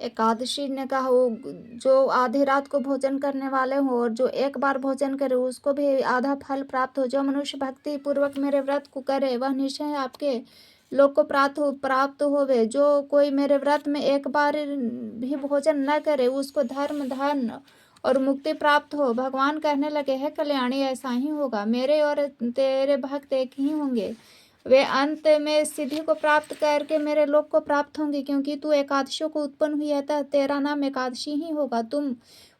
एकादशी ने कहा वो जो आधी रात को भोजन करने वाले हो और जो एक बार भोजन करे उसको भी आधा फल प्राप्त हो। जो मनुष्य भक्ति पूर्वक मेरे व्रत को करे वह निश्चय आपके लोक को प्राप्त होवे। जो कोई मेरे व्रत में एक बार भी भोजन न करे उसको धर्म धन और मुक्ति प्राप्त हो। भगवान कहने लगे, है कल्याणी, ऐसा ही होगा। मेरे और तेरे भक्त एक ही होंगे। वे अंत में सिद्धि को प्राप्त करके मेरे लोक को प्राप्त होंगे। क्योंकि तू एकादशियों को उत्पन्न हुई है अतः तेरा नाम एकादशी ही होगा। तुम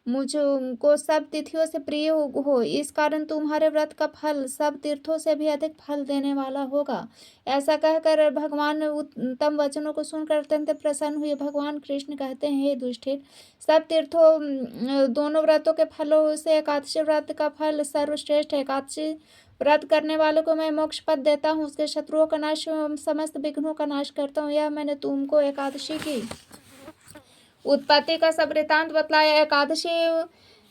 मुझको सब तिथियों से प्रिय हो, इस कारण तुम्हारे व्रत का फल सब तीर्थों से भी अधिक फल देने वाला होगा। ऐसा कहकर भगवान उत्तम वचनों को सुनकर अत्यंत प्रसन्न हुए। भगवान कृष्ण कहते हैं, हे दुष्टिन, सब तीर्थों दोनों व्रतों के फलों से एकादशी व्रत का फल सर्वश्रेष्ठ है। एकादशी व्रत करने वालों को मैं मोक्ष पद देता हूँ, उसके शत्रुओं का नाश एवं समस्त विघ्नों का नाश करता हूँ। यह मैंने तुमको एकादशी की उत्पत्ति का सब वृतांत बतलाया। एकादशी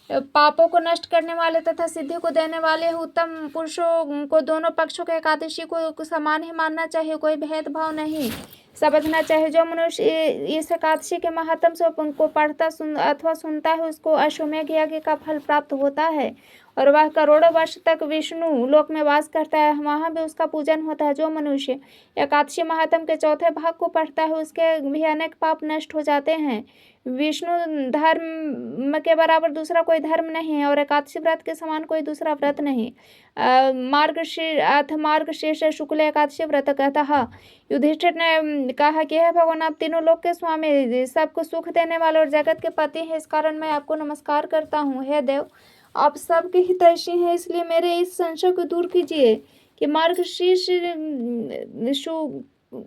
पापों को नष्ट करने वाले तथा सिद्धि को देने वाले उत्तम पुरुषों को दोनों पक्षों के एकादशी को समान ही मानना चाहिए, कोई भेदभाव नहीं समझना चाहिए। जो मनुष्य इस एकादशी के महात्म को पढ़ता अथवा सुनता है उसको अश्वमेघ यज्ञ का फल प्राप्त होता है और वह करोड़ों वर्ष तक विष्णु लोक में वास करता है, वहां भी उसका पूजन होता है। जो मनुष्य एकादशी महात्म के चौथे भाग को पढ़ता है उसके भी अनेक पाप नष्ट हो जाते हैं। विष्णु धर्म के बराबर दूसरा कोई धर्म नहीं है और एकादशी व्रत के समान कोई दूसरा व्रत नहीं। मार्गशीर्ष शुक्ल एकादशी व्रत कहता। युधिष्ठिर ने कहा कि हे भगवान, आप तीनों लोक के स्वामी, सबको सुख देने वाले और जगत के पति हैं, इस कारण मैं आपको नमस्कार करता हूँ। हे देव, आप सबके हितैषी हैं, इसलिए मेरे इस संशय को दूर कीजिए कि मार्गशीर्ष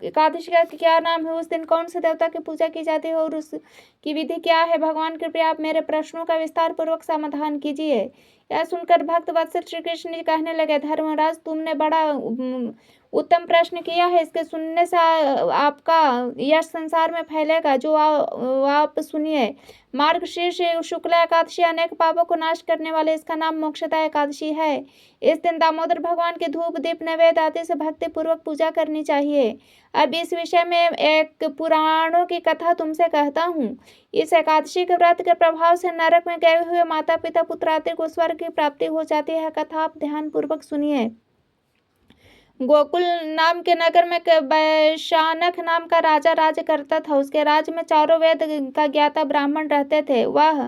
एकादशी का क्या नाम है, उस दिन कौन से देवता की पूजा की जाती है और उसकी विधि क्या है। भगवान कृपया आप मेरे प्रश्नों का विस्तार पूर्वक समाधान कीजिए। यह सुनकर भक्त वत्सल श्री कृष्ण जी कहने लगे, धर्मराज, तुमने बड़ा उत्तम प्रश्न किया है। इसके सुनने से आपका यश संसार में फैलेगा। जो आप सुनिए। मार्गशीर्ष शुक्ल एकादशी अनेक पापों को नाश करने वाले, इसका नाम मोक्षदा एकादशी है। इस दिन दामोदर भगवान के धूप दीप नैवेद्य आदि से भक्ति पूर्वक पूजा करनी चाहिए। अब इस विषय में एक पुराणों की कथा तुमसे कहता हूँ। इस एकादशी के व्रत के प्रभाव से नरक में गए हुए माता पिता पुत्र आदि को स्वर्ग की प्राप्ति हो जाती है। कथा आप ध्यान पूर्वक सुनिए। गोकुल नाम के नगर में वैशानक नाम का राजा राज्य करता था। उसके राज्य में चारों वेद का ज्ञाता ब्राह्मण रहते थे। वह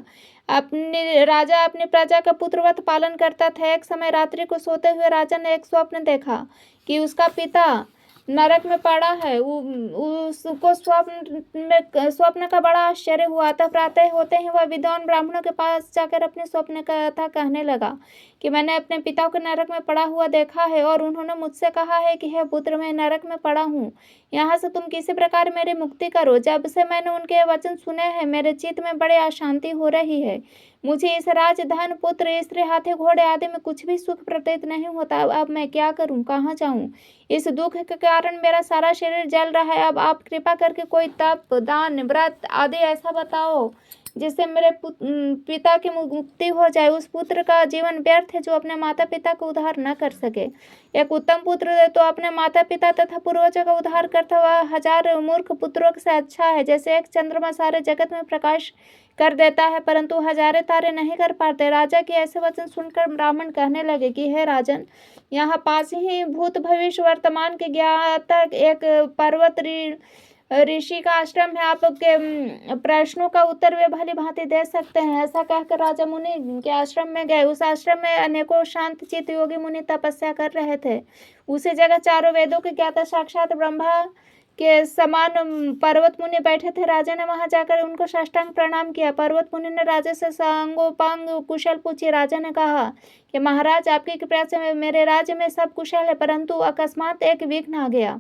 राजा अपनी प्रजा का पुत्रवत पालन करता था। एक समय रात्रि को सोते हुए राजा ने एक स्वप्न देखा कि उसका पिता नरक में पड़ा है। उसको स्वप्न का बड़ा आश्चर्य हुआ। अतः प्रातः होते ही वह विद्वान ब्राह्मणों के पास जाकर अपने स्वप्न का कथा कहने लगा कि मैंने अपने पिता को नरक में पड़ा हुआ देखा है और उन्होंने मुझसे कहा है कि हे पुत्र, मैं नरक में पड़ा हूँ, यहाँ से तुम किसी प्रकार मेरी मुक्ति करो। जब से मैंने उनके वचन सुने हैं मेरे चित्त में बड़ी अशांति हो रही है। मुझे इस राज धन पुत्र स्त्री हाथी घोड़े आदि में कुछ भी सुख प्रतीत नहीं होता। अब मैं क्या करूं, कहाँ जाऊं? इस दुख के कारण मेरा सारा शरीर जल रहा है। अब आप कृपा करके कोई तप दान व्रत आदि ऐसा बताओ जिससे मेरे पिता की मुक्ति हो जाए। उस पुत्र का जीवन व्यर्थ है जो अपने माता पिता का उद्धार न कर सके। एक उत्तम पुत्र तो अपने माता पिता तथा पूर्वजों का उद्धार करता हुआ हजार मूर्ख पुत्रों से अच्छा है। जैसे एक चंद्रमा सारे जगत में प्रकाश कर देता है परंतु हजारे तारे नहीं कर पाते। राजा के ऐसे वचन सुनकर ब्राह्मण कहने लगे कि हे राजन, यहाँ पास ही भूत भविष्य वर्तमान के ज्ञाता एक पर्वत ऋषि का आश्रम है। आपके प्रश्नों का उत्तर वे भली भांति दे सकते हैं। ऐसा कहकर राजा मुनि के आश्रम में गए। उस आश्रम में अनेकों शांत चित्त योगी मुनि तपस्या कर रहे थे। उसी जगह चारों वेदों के ज्ञाता साक्षात ब्रह्मा के समान पर्वत मुनि बैठे थे। राजा ने वहां जाकर उनको साष्टांग प्रणाम किया। पर्वत मुनि ने राजा से सांगोपांग कुशल पूछी। राजा ने कहा कि महाराज, आपकी कृपा से मेरे राज्य में सब कुशल है परंतु अकस्मात एक विघ्न आ गया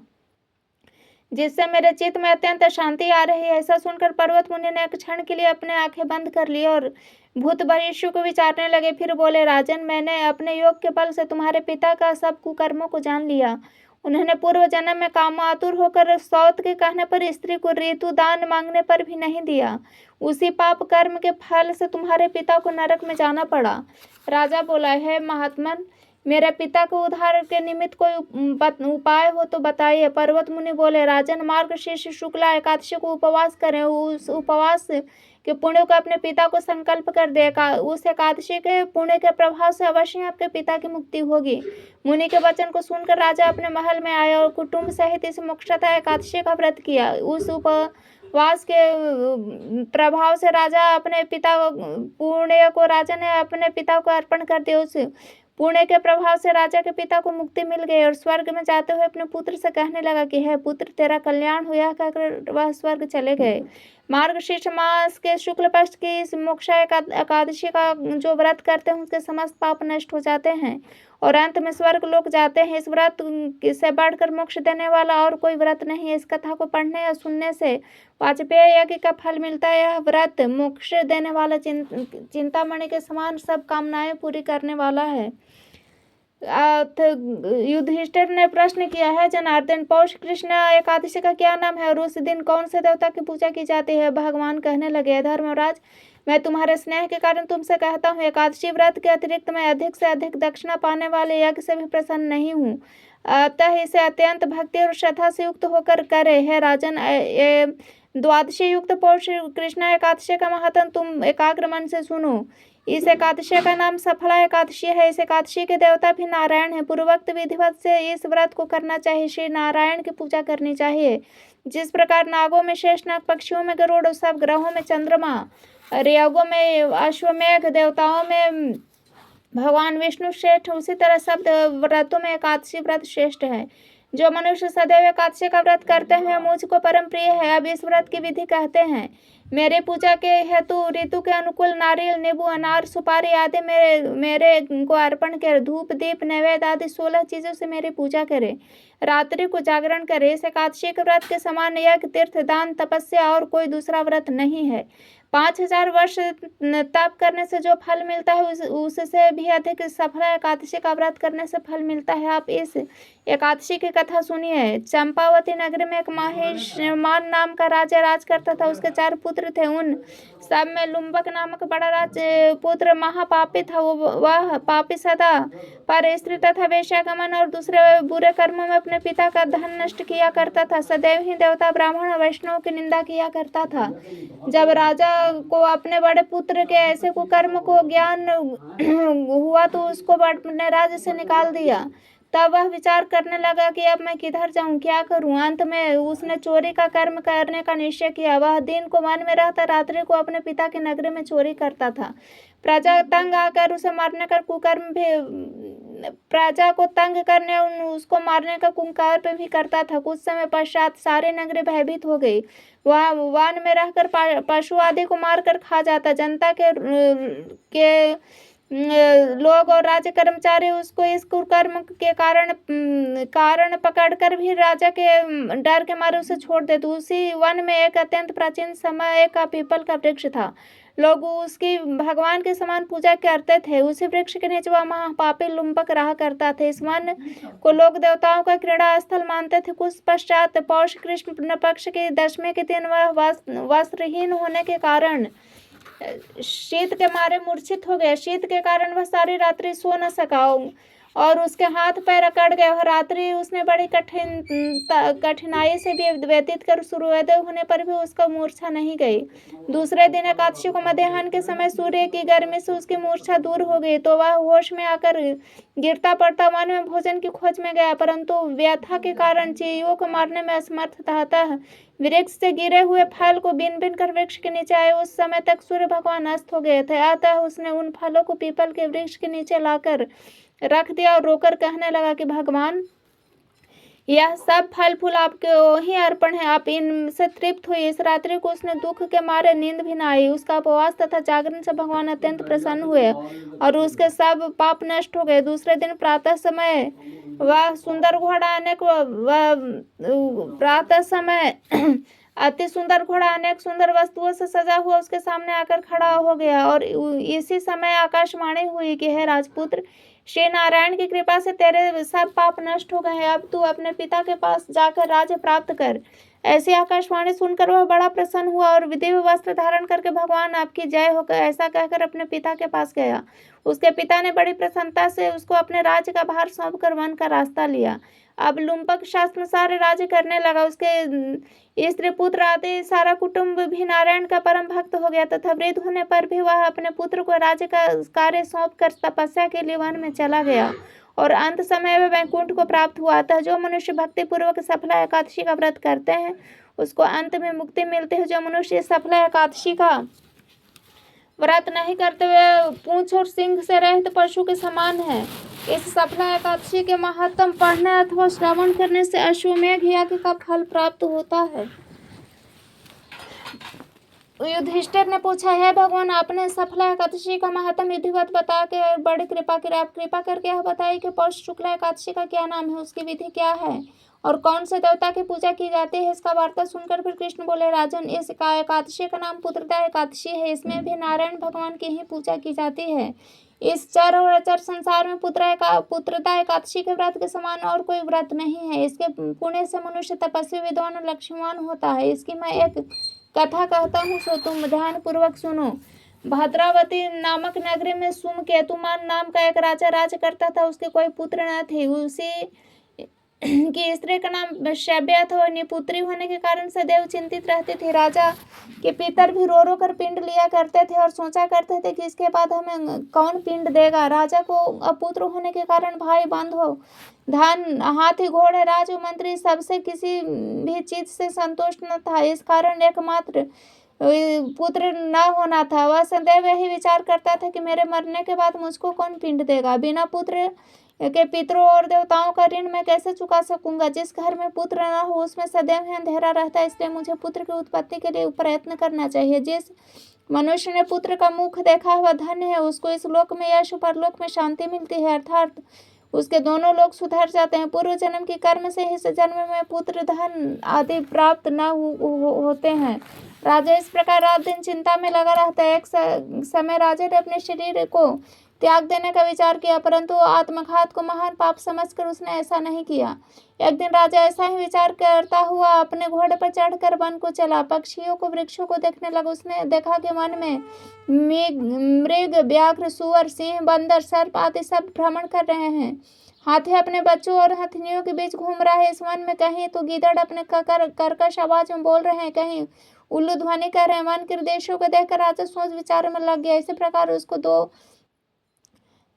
जिससे मेरे चित्त में अत्यंत शांति आ रही है। ऐसा सुनकर पर्वत मुनि ने एक क्षण के लिए अपने आंखें बंद कर ली और भूत भविष्य को विचारने लगे। फिर बोले, राजन, मैंने अपने योग के बल से तुम्हारे पिता का सब कुकर्मों को जान लिया। उन्होंने पूर्व जन्म में कामातुर होकर सौत के कहने पर स्त्री को ऋतु दान मांगने पर भी नहीं दिया। उसी पाप कर्म के फल से तुम्हारे पिता को नरक में जाना पड़ा। राजा बोला, है महात्मन, मेरे पिता के उद्धार के निमित्त कोई उपाय हो तो बताइए। पर्वत मुनि बोले, राजन, मार्गशीर्ष शुक्ला एकादशी को उपवास करें। उस उपवास के पुण्य को अपने पिता को संकल्प कर दे। उस एकादशी के पुण्य के प्रभाव से अवश्य आपके पिता की मुक्ति होगी। मुनि के वचन को सुनकर राजा अपने महल में आया और कुटुंब सहित इस मोक्षदा एकादशी का व्रत किया। उस उपवास के प्रभाव से राजा अपने पिता पुण्य को राजा ने अपने पिता को अर्पण कर दिया। उस पुण्य के प्रभाव से राजा के पिता को मुक्ति मिल गई और स्वर्ग में जाते हुए अपने पुत्र से कहने लगा कि हे पुत्र, तेरा कल्याण हो। यह कहकर वह स्वर्ग चले गए। मार्गशीर्ष मास के शुक्ल पक्ष की इस मोक्षा एकादशी का जो व्रत करते हैं उसके समस्त पाप नष्ट हो जाते हैं और अंत में स्वर्ग लोक जाते हैं। इस व्रत से बढ़कर मोक्ष देने वाला और कोई व्रत नहीं है। इस कथा को पढ़ने या सुनने से वाजपेय यज्ञ का फल मिलता है। यह व्रत मोक्ष देने वाला चिंतामणि के समान सब कामनाएं पूरी करने वाला है। युधिष्ठिर ने प्रश्न किया है, जनार्दन, पौष कृष्ण एकादशी का क्या नाम है और उस दिन कौन से देवता की पूजा की जाती है? भगवान कहने लगे, धर्मराज, मैं तुम्हारे स्नेह के कारण तुमसे कहता हूँ, एकादशी व्रत के अतिरिक्त मैं अधिक से अधिक दक्षिणा पाने वाले यज्ञ से भी प्रसन्न नहीं हूँ। अतः इसे अत्यंत भक्ति और श्रद्धा से युक्त होकर करे। हे राजन, द्वादशी युक्त पौष कृष्ण एकादशी का महत्व तुम एकाग्र मन से सुनो। इस एकादशी का नाम सफला एकादशी है। इस एकादशी के देवता भी नारायण है। पूर्वोक्त विधिवत से इस व्रत को करना चाहिए। श्री नारायण की पूजा करनी चाहिए। जिस प्रकार नागों में शेषनाग, पक्षियों में गरुड़, सब ग्रहों में चंद्रमा, यज्ञों में अश्वमेघ, देवताओं में भगवान विष्णु श्रेष्ठ, उसी तरह सब व्रतों में एकादशी व्रत श्रेष्ठ है। जो मनुष्य सदैव एकादशी का व्रत करते हैं मुझको परम प्रिय है। अब इस व्रत की विधि कहते हैं। मेरे पूजा के हेतु ऋतु के अनुकूल नारियल, नींबू, अनार, सुपारी आदि मेरे को अर्पण कर धूप, दीप, नैवेद्य आदि 16 चीजों से मेरी पूजा करे। रात्रि को जागरण करे। इस एकादशी के व्रत के समान यज्ञ, तीर्थ, दान, तपस्या और कोई दूसरा व्रत नहीं है। 5000 वर्ष तप करने से जो फल मिलता है उससे भी अधिक सफल एकादशी का व्रत करने से फल मिलता है। आप इस एकादशी की कथा सुनिए। चंपावती नगरी में एक महिष्मान नाम का राजा राज करता था। उसके 4 पुत्र थे। उन सब में लुम्बक नामक बड़ा पुत्र महापापी था। वह पापी सदा पर स्त्री तथा वेश्यागमन और दूसरे बुरे कर्मों में अपने पिता का धन नष्ट किया करता था। सदैव ही देवता, ब्राह्मण और वैष्णव की निंदा किया करता था। जब राजा को अपने बड़े पुत्र के ऐसे कुकर्म को ज्ञान हुआ तो उसको अपने राज्य से निकाल दिया। तब वह विचार करने लगा कि अब मैं किधर जाऊं, क्या करूं। अंत में उसने चोरी का कर्म करने का निश्चय किया। वह दिन को वन में रहता, रात्रि को अपने पिता की नगरी में चोरी करता था। प्रजा तंग आकर उसे मारने का कुकर्म भी प्रजा को तंग करने उसको मारने का कुकर्म भी करता था। कुछ समय पश्चात सारी नगरी भयभीत हो गई। वह वन में रहकर पशु आदि को मारकर खा जाता। जनता के लोग और राज्य कर्मचारी उसको इस कुकर्म के कारण पकड़कर भी राजा के डर के मारे उसे छोड़ देते। उसी वन में एक अत्यंत प्राचीन समय का पीपल का वृक्ष था। लोग उसकी भगवान के समान पूजा करते थे। उसी वृक्ष के नीचे वह महापापी लुम्बक रहा करता था। इस वन को लोग देवताओं का क्रीड़ा स्थल मानते थे। कुछ पश्चात पौष कृष्ण पक्ष की दशमी के दिन वह वस्त्रहीन होने के कारण शीत के मारे मूर्छित हो गया। शीत के कारण वह सारी रात्रि सो न सका और उसके हाथ पैर अकड़ गए। वह रात्रि उसने बड़ी कठिनाई से भी व्यतीत कर सूर्योदय होने पर भी उसका मूर्छा नहीं गई। दूसरे दिन एकादशी को मध्याह्न के समय सूर्य की गर्मी से उसकी मूर्छा दूर हो गई तो वह होश में आकर गिरता पड़ता वन में भोजन की खोज में गया, परंतु व्यथा के कारण चीयों को मारने में असमर्थ था। अतः वृक्ष से गिरे हुए फल को बीन बीन कर वृक्ष के नीचे आए। उस समय तक सूर्य भगवान अस्त हो गए थे। अतः उसने उन फलों को पीपल के वृक्ष के नीचे लाकर रख दिया और रोकर कहने लगा कि भगवान, यह सब फल फूल आपके ही अर्पण है। आप इनसे तृप्त हुई। इस रात्रि को उसने दुख के मारे नींद भी न आई। उसका उपवास तथा जागरण से भगवान अत्यंत प्रसन्न हुए और उसके सब पाप नष्ट हो गए। दूसरे दिन प्रातः समय वह सुंदर घोड़ा अति सुंदर घोड़ा अनेक सुंदर वस्तुओं से सजा हुआ उसके सामने आकर खड़ा हो गया और इसी समय आकाशवाणी हुई कि हे राजपुत्र, श्री नारायण की कृपा से तेरे सब पाप नष्ट हो गए हैं। अब तू अपने पिता के पास जाकर राज्य प्राप्त कर। ऐसी आकाशवाणी सुनकर वह बड़ा प्रसन्न हुआ और दिव्य वस्त्र धारण करके भगवान आपकी जय हो ऐसा कहकर अपने पिता के पास गया। उसके पिता ने बड़ी प्रसन्नता से उसको अपने राज्य का भार सौंपकर वन का रास्ता लिया। अब लुम्पक शासन सारे राज्य करने लगा। उसके स्त्री पुत्र आदि सारा कुटुंब भी नारायण का परम भक्त हो गया तथा वृद्ध होने पर भी वह अपने पुत्र को राज्य का कार्य सौंप कर तपस्या के लिए वन में चला गया और अंत समय में वैकुंठ को प्राप्त हुआ। अतः जो मनुष्य भक्ति पूर्वक सफला एकादशी का व्रत करते हैं उसको अंत में मुक्ति मिलती है। जो मनुष्य सफला एकादशी का व्रत नहीं करते हुए पूंछ और सिंह से रहित पशु के समान है। इस सफला एकादशी के महात्म पढ़ने अथवा श्रवण करने से अश्वमेध यज्ञ का फल प्राप्त होता है। युधिष्ठिर ने पूछा, है भगवान, आपने सफला एकादशी का महात्म विधिवत बता के बड़ी कृपा की। आप कृपा करके यह बताइए कि पौष शुक्ला एकादशी का क्या नाम है, उसकी विधि क्या है और कौन से देवता की पूजा की जाती है। इसका वार्ता सुनकर फिर कृष्ण बोले, राजन, इस एकादशी का नाम पुत्रदा एकादशी है। इसमें भी नारायण भगवान की ही पूजा की जाती है। इस चर और अचर संसार में पुत्रदा एकादशी के व्रत के समान और कोई व्रत नहीं है। इसके पुण्य से मनुष्य तपस्वी, विद्वान और लक्ष्मीवान होता है। इसकी मैं एक कथा कहता हूँ, सो तुम ध्यान पूर्वक सुनो। भद्रावती नामक नगरी में सुमकेतुमान नाम का एक राजा राज्य करता था। उसके कोई पुत्र न थे। उसी की स्त्री का नाम शैब्या था और निपुत्री होने के कारण सदैव चिंतित रहती थी। राजा के पितर भी रो रो कर पिंड लिया करते थे और सोचा करते थे कि इसके बाद हमें कौन पिंड देगा। राजा को अपुत्र होने के कारण भाई बंधु, धन, हाथी, घोड़े, राज, मंत्री सबसे किसी भी चीज से संतुष्ट न था। इस कारण एकमात्र पुत्र न होना था। वह सदैव यही विचार करता था कि मेरे मरने के बाद मुझको कौन पिंड देगा। बिना पुत्र के पितरों और देवताओं का ऋण मैं कैसे चुका सकूंगा। जिस घर में पुत्र न हो उसमें सदैव ही अंधेरा रहता है। इसलिए मुझे पुत्र की उत्पत्ति के लिए प्रयत्न करना चाहिए। जिस मनुष्य ने पुत्र का मुख देखा हुआ धन्य है, उसको इस लोक में यश, परलोक में शांति मिलती है, अर्थात उसके दोनों लोग सुधर जाते हैं। पूर्व जन्म की कर्म से इस जन्म में पुत्र, धन आदि प्राप्त न होते हैं। राजा इस प्रकार रात दिन चिंता में लगा रहता है। एक समय राजा ने अपने शरीर को त्याग देने का विचार किया, परंतु आत्मघात को महान पाप समझकर उसने ऐसा नहीं किया। एक दिन राजा ऐसा ही विचार करता हुआ अपने घोड़े पर चढ़कर वन को चला। पक्षियों को, वृक्षों को देखने लगा। उसने देखा कि वन में मृग, व्याघ्र, सुअर, सिंह, बंदर, सर्प आदि सब भ्रमण कर रहे हैं। हाथी अपने बच्चों और हथनियों के बीच घूम रहा है। इस वन में कहीं तो गीदड़ अपने कर्कश आवाज में बोल रहे हैं, कहीं उल्लू ध्वनि कर रहे हैं। वन के दृश्यों को देखकर राजा सोच विचार में लग गया। इसी प्रकार उसको 2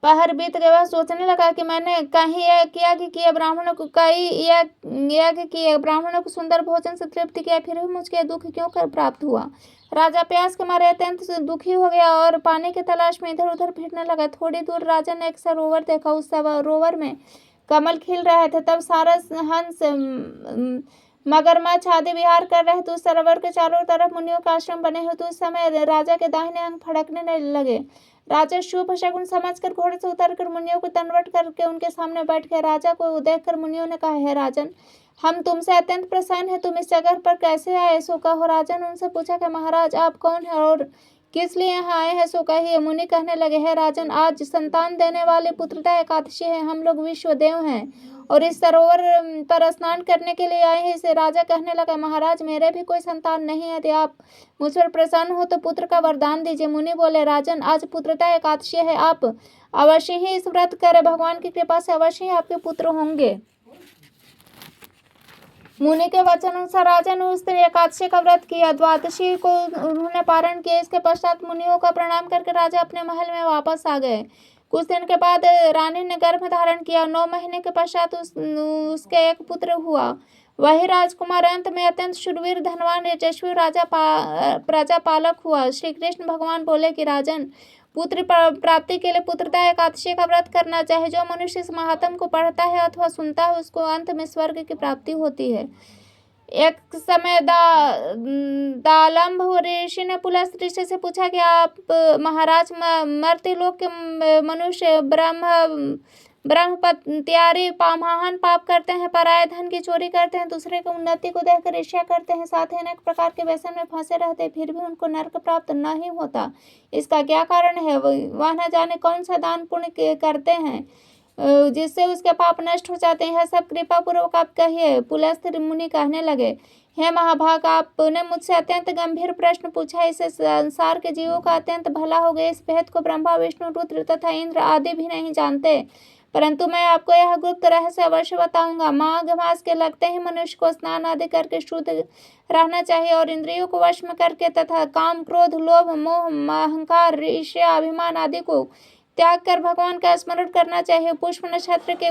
पहर बीत गए। वह सोचने लगा कि मैंने कहीं यज्ञ किया, ब्राह्मणों को यज्ञ किए, ब्राह्मणों को सुंदर भोजन से तृप्त किया, फिर भी मुझे दुख क्यों कर प्राप्त हुआ। राजा प्यास के मारे अत्यंत दुखी हो गया और पानी की तलाश में इधर उधर फिरने लगा। थोड़ी दूर राजा ने एक सरोवर देखा। उस सरोवर में कमल खिल रहे थे। तब सारस, हंस, मगरमच्छ आदि विहार कर रहे थे। उस सरोवर के चारों तरफ मुनियों का आश्रम बने हुए थे। उस समय राजा के दाहिने अंग फड़कने लगे। राजा शुभ शकुन समझकर घोड़े से उतरकर मुनियों को दंडवत करके उनके सामने बैठ गए। राजा को देखकर मुनियों ने कहा, हे राजन, हम तुमसे अत्यंत प्रसन्न हैं। तुम इस जगह पर कैसे आए, सो कहो। राजा ने उनसे पूछा कि महाराज, आप कौन है और किस लिए यहाँ आए हैं, सो कहिए। मुनि कहने लगे, हे राजन, आज संतान देने वाले पुत्रदा एकादशी है। हम लोग विश्वदेव हैं और इस सरोवर पर स्नान करने के लिए आए हैं। इसे राजा कहने लगा, महाराज, मेरे भी कोई संतान नहीं है। यदि आप मुझ पर प्रसन्न हो तो पुत्र का वरदान दीजिए। मुनि बोले, राजन, आज पुत्रदा एकादशी है। आप अवश्य ही इस व्रत करें। भगवान की कृपा से अवश्य ही आपके पुत्र होंगे। मुनि के वचन अनुसार राजा ने उस दिन एकादशी का व्रत किया। द्वादशी को उन्होंने पारण किया। इसके पश्चात मुनियों का प्रणाम करके राजा अपने महल में वापस आ गए। कुछ दिन के बाद रानी ने गर्भ धारण किया। 9 महीने के पश्चात उसके एक पुत्र हुआ। वही राजकुमार अंत में अत्यंत शूरवीर, धनवान, यशस्वी प्रजापालक हुआ। श्री कृष्ण भगवान बोले कि राजन, पुत्र प्राप्ति के लिए पुत्रदा एकादशी का व्रत करना चाहिए। जो मनुष्य इस महात्म को पढ़ता है अथवा सुनता है उसको अंत में स्वर्ग की प्राप्ति होती है। एक समय दालम्भ ऋषि ने पुलस्त ऋषि से पूछा कि आप महाराज, मर्त्य लोक के मनुष्य ब्रह्मत्यारी महान पाप करते हैं, पराये धन की चोरी करते हैं, दूसरे की उन्नति को देखकर ईर्ष्या करते हैं, साथ ही अनेक प्रकार के व्यसन में फंसे रहते, फिर भी उनको नरक प्राप्त नहीं होता। इसका क्या कारण है? वह न जाने कौन सा दान पुण्य करते हैं जिससे उसके पाप नष्ट हो जाते हैं। यह सब कृपा पूर्वक आप कहिए। पुलस्त्य मुनि कहने लगे, हे महाभाग, आपने मुझसे अत्यंत गंभीर प्रश्न पूछा। इससे संसार के जीवों का अत्यंत भला हो गया। इस भेद को ब्रह्मा, विष्णु, रुद्र तथा इंद्र आदि भी नहीं जानते, परंतु मैं आपको यह गुप्त रहस्य अवश्य बताऊंगा। माघ मास के लगते ही मनुष्य को स्नान आदि करके शुद्ध रहना चाहिए और इंद्रियों को वश में करके तथा काम, क्रोध, लोभ, मोह, अहंकार, ईर्ष्या, अभिमान आदि को त्याग कर भगवान का स्मरण करना चाहिए। पुष्प नक्षत्र के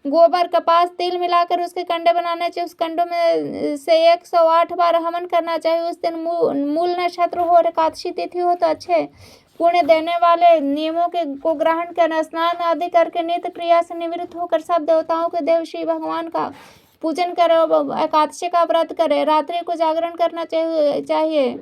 गोबर, कपास, तिल मिलाकर उसके कंडे बनाने चाहिए। उस कंडों में से 108 बार हवन करना चाहिए। उस दिन मूल नक्षत्र हो और एकादशी तिथि हो तो अच्छे पुण्य देने वाले नियमों को ग्रहण कर स्नान आदि करके नित्य क्रिया से निवृत्त होकर सब देवताओं के देव श्री भगवान का पूजन करे, एकादशी का व्रत करे, रात्रि को जागरण करना चाहिए।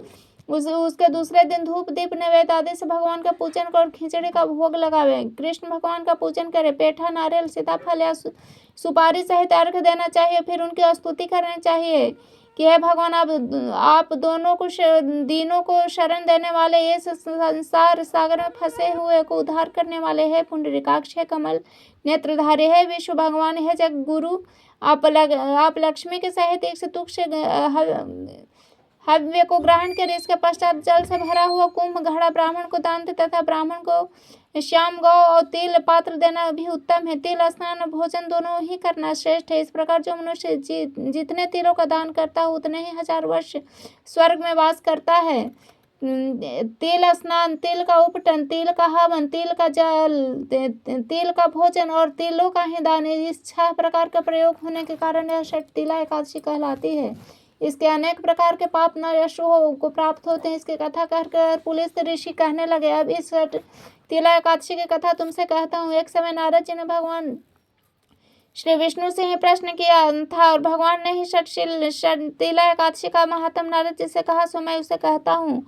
उसके दूसरे दिन धूप, दीप, नैवेद्य आदि से भगवान का पूजन कर खिचड़ी का भोग लगावे। कृष्ण भगवान का पूजन करे, पेठा, नारियल, सीताफल या सुपारी सहित अर्घ देना चाहिए। फिर उनकी स्तुति करनी चाहिए कि हे भगवान, आप दीनों को शरण देने वाले, ये संसार सागर में फंसे हुए को उद्धार करने वाले, हे पुंडरीकाक्ष, हे कमल नेत्रधारी, हे विश्व भगवान, हे जग गुरु, आप लक्ष्मी के सहित एक तुक से हव्य को ग्रहण कर इसके पश्चात जल से भरा हुआ कुंभ घड़ा ब्राह्मण को दान दे तथा ब्राह्मण को श्याम गौ और तिल पात्र देना भी उत्तम है। तिल स्नान और भोजन दोनों ही करना श्रेष्ठ है। इस प्रकार जो मनुष्य जितने तिलों का दान करता है उतने ही 1000 वर्ष स्वर्ग में वास करता है। तिल स्नान, तिल का उपटन, तिल का हवन, तिल का जल, तिल का भोजन और तिलों का ही दान, इस 6 प्रकार का प्रयोग होने के कारण यह षटतिला एकादशी कहलाती है। इसके अनेक प्रकार के पाप नरकों को प्राप्त होते हैं। इसकी कथा कहकर पुलस्त्य ऋषि कहने लगे, अब इस षटतिला एकादशी की कथा तुमसे कहता हूँ। एक समय नारद जी ने भगवान श्री विष्णु से ही प्रश्न किया था और भगवान ने ही षटतिला एकादशी का महात्म नारद जी से कहा, सो मैं उसे कहता हूँ।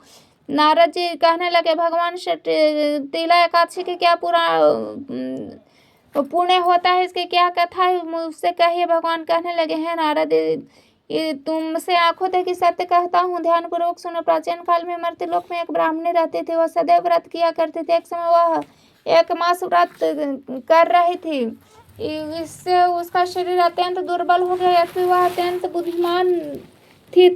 नारद जी कहने लगे, भगवान षटतिला एकादशी के क्या पुण्य होता है, इसकी क्या कथा है, मुझसे कहिए। भगवान कहने लगे, हैं नारद, तुमसे आंखों देखी सत्य कहता हूँ, ध्यान पूर्वक सुनो। प्राचीन काल में मर्त्यलोक में एक ब्राह्मणी रहती थी। वह सदैव व्रत किया करती थी। एक समय वह 1 मास व्रत कर रही थी। इससे उसका शरीर अत्यंत दुर्बल हो गया। यद्यपि वह अत्यंत बुद्धिमान थी,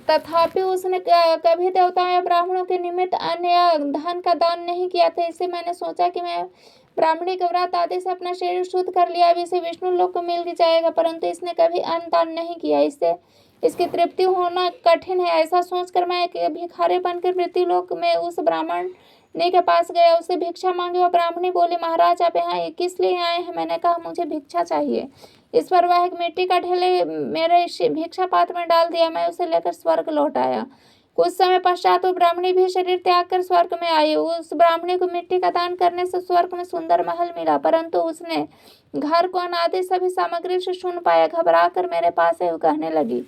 तथापि उसने कभी देवताओं या ब्राह्मणों के निमित्त अन्न या धन का दान नहीं किया था। इससे मैंने सोचा कि मैं ब्राह्मणी के व्रत आदि से अपना शरीर शुद्ध कर लिया, अब इसे विष्णु लोक को मिल जाएगा, परंतु इसने कभी अन्न दान नहीं किया। इससे इसकी तृप्ति होना कठिन है। ऐसा सोचकर मैं एक भिखारी बनकर मृत्युलोक में उस ब्राह्मणी के पास गया, उससे भिक्षा मांगी। वह ब्राह्मणी बोली, महाराज, आप यहाँ किस लिए आए हैं? मैंने कहा, मुझे भिक्षा चाहिए। इस पर वह एक मिट्टी का ढेले मेरे भिक्षा पात्र में डाल दिया। मैं उसे लेकर स्वर्ग लौट आया। कुछ समय पश्चात वो ब्राह्मणी भी शरीर त्याग कर स्वर्ग में आई। उस ब्राह्मणी को मिट्टी का दान करने से स्वर्ग में सुंदर महल मिला, परंतु उसने घर को अनादि सभी सामग्री से शून्य पाया। घबरा कर मेरे पास है, वो कहने लगी,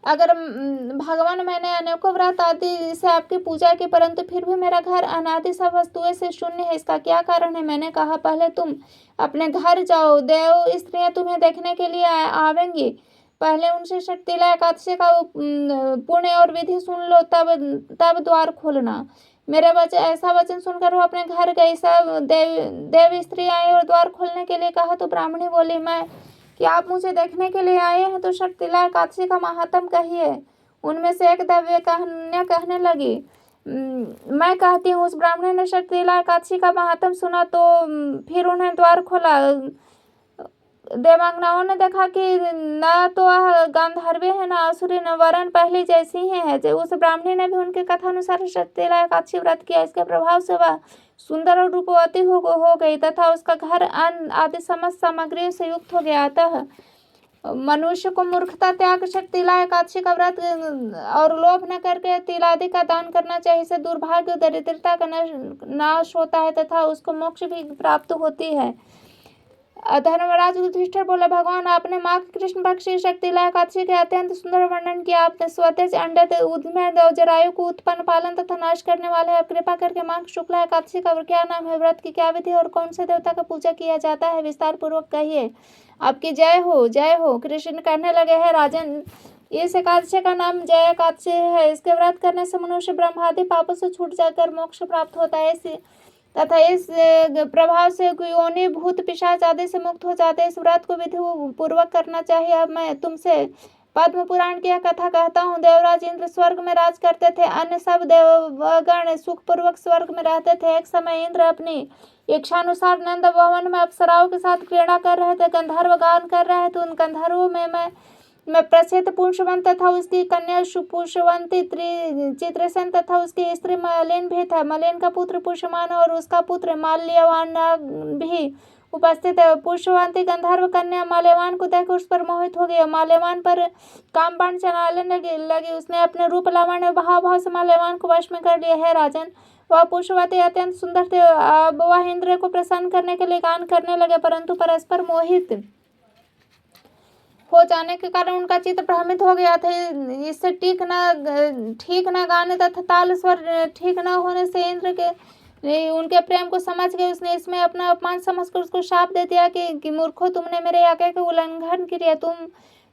अगर भगवान, मैंने अनेकों व्रत आदि से आपकी पूजा की, परंतु फिर भी मेरा घर अनादि सब वस्तुएं से शून्य है। इसका क्या कारण है? मैंने कहा, पहले तुम अपने घर जाओ, देव स्त्रियां तुम्हें देखने के लिए आवेंगी। पहले उनसे षटतिला एकादशी का पुण्य और विधि सुन लो, तब द्वार खोलना। मेरे ऐसा वचन सुनकर वो अपने घर गई। सब देव स्त्री आई और द्वार खोलने के लिए कहा तो ब्राह्मणी बोली, मैं कि आप मुझे देखने के लिए आए हैं तो षटतिला एकादशी का महात्म कहिए। उनमें से एक दिव्य कन्या कहने लगी, मैं कहती हूँ। उस ब्राह्मणी ने षटतिला एकादशी का महात्म सुना तो फिर उन्हें द्वार खोला। देवांगनाओं ने देखा कि न तो वह गांधर्वी है, न असुरी, न वरन पहले जैसी ही है। उस ब्राह्मणी ने भी उनके कथा अनुसार षटतिला एकादशी व्रत किया। इसके प्रभाव से वह सुंदर और रूपवती हो गई तथा उसका घर अन्न आदि समस्त सामग्रियों से युक्त हो गया। अतः मनुष्य को मूर्खता त्याग षटतिला एकादशी का व्रत और लोभ न करके तिलादि का दान करना चाहिए। इससे दुर्भाग्य, दरिद्रता का नाश होता है तथा उसको मोक्ष भी प्राप्त होती है। धर्मराज युधिष्ठिर बोले, भगवान आपने माँ के कृष्ण पक्ष की शक्तिला एकादशी के अत्यंत सुंदर वर्णन किया। आपने स्वतेज अंडे उद्मेद और जरायु को उत्पन्न पालन तथा नाश करने वाले, आप कृपा करके माँ शुक्ला एकादशी का क्या नाम है, व्रत की क्या विधि और कौन से देवता का पूजा किया जाता है, विस्तार पूर्वक कहिए। आपकी जय हो, जय हो। कृष्ण कहने लगे, है राजन, इस एकादशी का नाम जय एकादशी है। इसके व्रत करने से मनुष्य ब्रह्मादि पापों से छूट जाकर मोक्ष प्राप्त होता है, तथा इस प्रभाव से योनि भूत पिशाच आदि से मुक्त हो जाते हैं। इस व्रत को विधि पूर्वक करना चाहिए। अब मैं तुमसे पद्म पुराण की यह कथा कहता हूँ। देवराज इंद्र स्वर्ग में राज करते थे, अन्य सब देवगण सुखपूर्वक स्वर्ग में रहते थे। एक समय इंद्र अपनी इच्छानुसार नंद भवन में अप्सराओं के साथ क्रीड़ा कर रहे थे। गंधर्व गान कर रहे थे। उन गंधर्वों में प्रसिद्ध पुष्पवंत तथा उसकी कन्या सुपुष्पवंती चित्रसेन तथा उसकी स्त्री मलिन भी था। मलिन का पुत्र पुष्यमान और उसका पुत्र माल्यवान भी उपस्थित है। पुष्पवंती गंधर्व कन्या माल्यवान को देख उस पर मोहित हो गई। माल्यवान पर काम बाण चलाने लगी। उसने अपने रूप लावण्य भाव से माल्यवान को वश में कर लिया। है राजन, वह पुष्पवती अत्यंत सुंदर थे। अब वह इंद्र को प्रसन्न करने के लिए गान करने लगे, परंतु परस्पर मोहित हो जाने के कारण उनका चित्त भ्रमित हो गया था। इससे ठीक न गाने तथा ताल स्वर ठीक न होने से इंद्र के उनके प्रेम को समझ गए। उसने इसमें अपना अपमान समझकर उसको शाप दे दिया कि मूर्खो, तुमने मेरे आज्ञा का उल्लंघन किया। तुम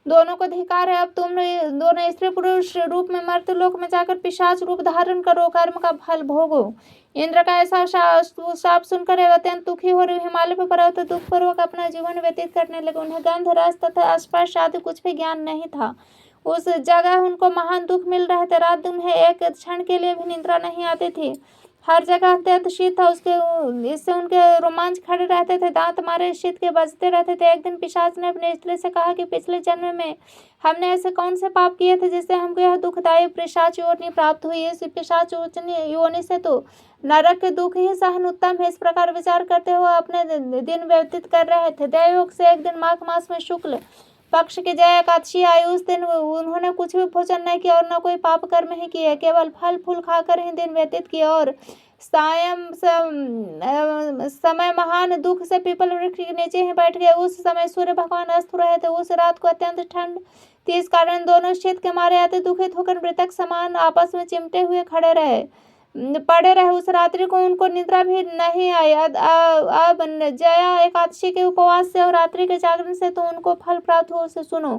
दोनों को धिक्कार है। अब तुम दोनों स्त्री पुरुष रूप में मर्त्यलोक में जाकर पिशाच रूप धारण करो, कर्म का फल भोगो। इंद्र का ऐसा शाप सुनकर अत्यंत दुखी हो रही हिमालय पर पर्वत दुख पूर्वक अपना जीवन व्यतीत करने लगे। उन्हें गंध रस तथा स्पर्श आदि कुछ भी ज्ञान नहीं था। उस जगह उनको महान दुख मिल रहे थे। रात दिन में एक क्षण के लिए भी निद्रा नहीं आती थी। हर जगह अत्यंत शीत था। इससे उनके रोमांच खड़े रहते थे। दांत मारे शीत के बजते रहते थे। एक दिन पिशाच ने अपने स्त्री से कहा कि पिछले जन्म में हमने ऐसे कौन से पाप किए थे जिससे हमको यह दुखदायी पिशाच योनि प्राप्त हुई। इस पिशाच योनि से तो नरक के दुख ही सहन उत्तम है। इस प्रकार विचार करते हुए अपने दिन व्यतीत कर रहे थे। दैवयोग से एक दिन माघ मास में शुक्ल पक्ष की जय एकादशी आई। उस दिन उन्होंने कुछ भी भोजन नहीं किया और न कोई पाप कर्म ही किए, केवल फल फूल खाकर ही दिन व्यतीत किया। और सायं समय महान दुख से पीपल वृक्ष के नीचे ही बैठ गए। उस समय सूर्य भगवान अस्त रहे थे। उस रात को अत्यंत ठंड थी, इस कारण दोनों शीत के मारे अति दुखित होकर मृतक समान आपस में चिमटे हुए पड़े रहे। उस रात्रि को उनको निद्रा भी नहीं आई। अब जया एकादशी के उपवास से और रात्रि के जागरण से तो उनको फल प्राप्त हो, उसे सुनो।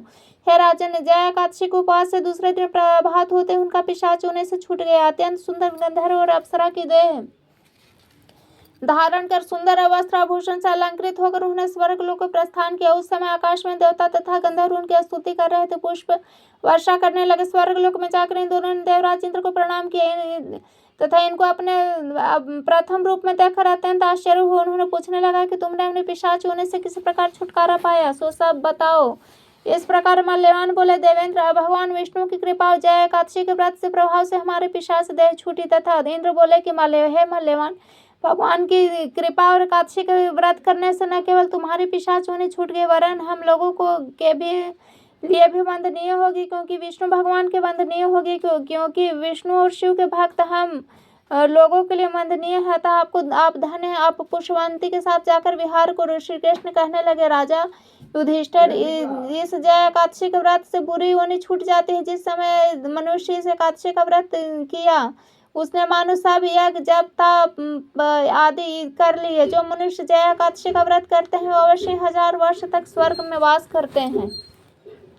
हे राजन, जया एकादशी के उपवास से दूसरे दिन प्रभात होते उनका पिशाच होने से छूट गया। अत्यंत सुंदर गंधर्व और अप्सरा की देह धारण कर सुंदर वस्त्र आभूषण से अलंकृत होकर उन्हें स्वर्ग लोक को प्रस्थान किया। उस समय आकाश में देवता तथा गंधर्व उनकी स्तुति कर रहे थे, पुष्प वर्षा करने लगे। स्वर्ग लोक में जाकर इन दोनों ने देवराज इंद्र को प्रणाम किया तथा इनको अपने प्रथम रूप में देखकर अत्यंत आश्चर्य हुआ। उन्होंने पूछने लगा कि तुमने अपने पिशाच होने से किसी प्रकार छुटकारा पाया, सो सब बताओ। इस प्रकार मल्यवान बोले, देवेंद्र, भगवान विष्णु की कृपा और जय एकादशी के व्रत से प्रभाव से हमारे पिशाच देह छूटी। तथा इंद्र बोले कि मल्यवान, भगवान की कृपा और एकादशी के व्रत करने से न केवल तुम्हारी पिशाच होनी छूट गई, वरन हम लोगों को के भी लिए भी वंदनीय होगी, क्योंकि विष्णु भगवान के वंदनीय होगी, क्योंकि विष्णु और शिव के भक्त हम लोगों के लिए वंदनीय है। था आप धन्य हैं, आप पुष्पवंती के साथ जाकर विहार करो। श्री कृष्ण कहने लगे, राजा युधिष्ठिर, इस जय एकादशी के व्रत से बुरी योनि छूट जाती है। जिस समय मनुष्य इस एकादशी का व्रत किया उसने मानो सब यज्ञ जप तप आदि कर लिए। जो मनुष्य जय एकादशी का व्रत करते हैं वो अवश्य 1000 वर्ष तक स्वर्ग में वास करते हैं।